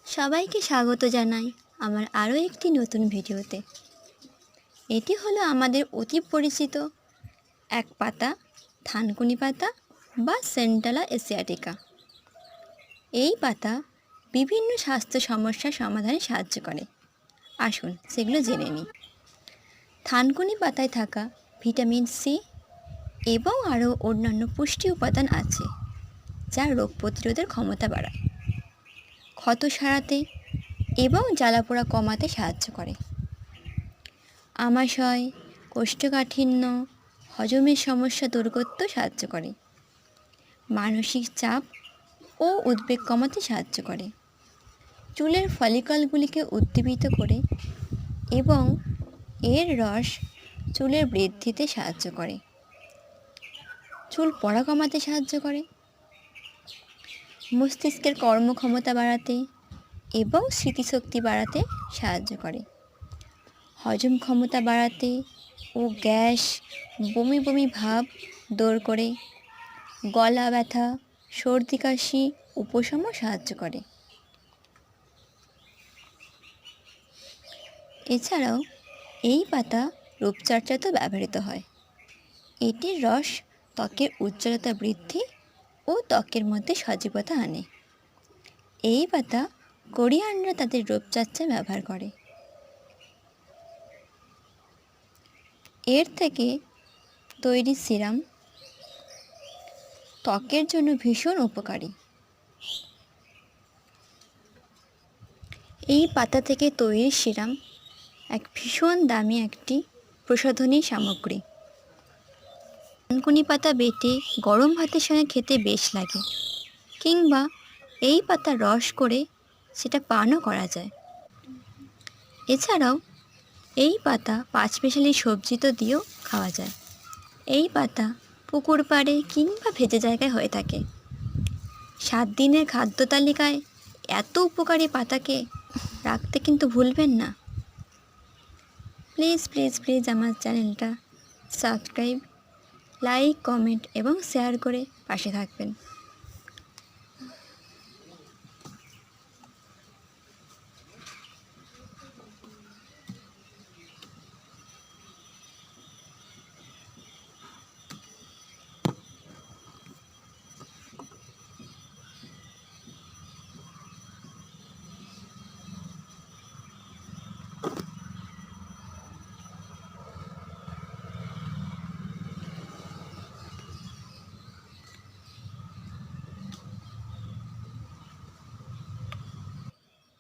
সবাইকে স্বাগত জানাই আমার আরও একটি নতুন ভিডিওতে। এটি হলো আমাদের অতি পরিচিত এক পাতা, থানকুনি পাতা বা সেন্টালা এশিয়াটিকা। এই পাতা বিভিন্ন স্বাস্থ্য সমস্যার সমাধানে সাহায্য করে। আসুন সেগুলো জেনে নিই। থানকুনি পাতায় থাকা ভিটামিন সি এবং আরও অন্যান্য পুষ্টি উপাদান আছে, যা রোগ প্রতিরোধের ক্ষমতা বাড়ায়, ক্ষত সারাতে এবং জ্বালাপোড়া কমাতে সাহায্য করে। আমাশয়, কোষ্ঠকাঠিন্য, হজমের সমস্যা দূর করতেও সাহায্য করে। মানসিক চাপ ও উদ্বেগ কমাতে সাহায্য করে। চুলের ফলিকলগুলিকে উদ্দীপিত করে এবং এর রস চুলের বৃদ্ধিতে সাহায্য করে। চুল পড়া কমাতে সাহায্য করে। মস্তিষ্কের কর্মক্ষমতা বাড়াতে এবং স্মৃতিশক্তি বাড়াতে সাহায্য করে। হজম ক্ষমতা বাড়াতে ও গ্যাস, বমি বমি ভাব দূর করে। গলা ব্যথা, সর্দি কাশি উপশমও সাহায্য করে। এছাড়াও এই পাতা রূপচর্চাতেও ব্যবহৃত হয়। এটির রস ত্বকের উজ্জ্বলতা বৃদ্ধি ও ত্বকের মধ্যে সজীবতা আনে। এই পাতা কোরিয়ানরা তাদের রূপচর্চায় ব্যবহার করে। এর থেকে তৈরি সিরাম ত্বকের জন্য ভীষণ উপকারী। এই পাতা থেকে তৈরি সিরাম এক ভীষণ দামি একটি প্রসাধনী সামগ্রী। থানকুনি পাতা বেটে গরম ভাতের সঙ্গে খেতে বেশ লাগে, কিংবা এই পাতা রস করে সেটা পানও করা যায়। এছাড়াও এই পাতা পাঁচমিশালি সবজিতে দিয়েও খাওয়া যায়। এই পাতা পুকুর পাড়ে কিংবা ভেজে জায়গায় হয়ে থাকে। 7 দিনের খাদ্য তালিকায় এত উপকারী পাতাকে রাখতে কিন্তু ভুলবেন না। প্লিজ প্লিজ প্লিজ আমার চ্যানেলটা সাবস্ক্রাইব, লাইক, কমেন্ট এবং শেয়ার করে পাশে থাকবেন।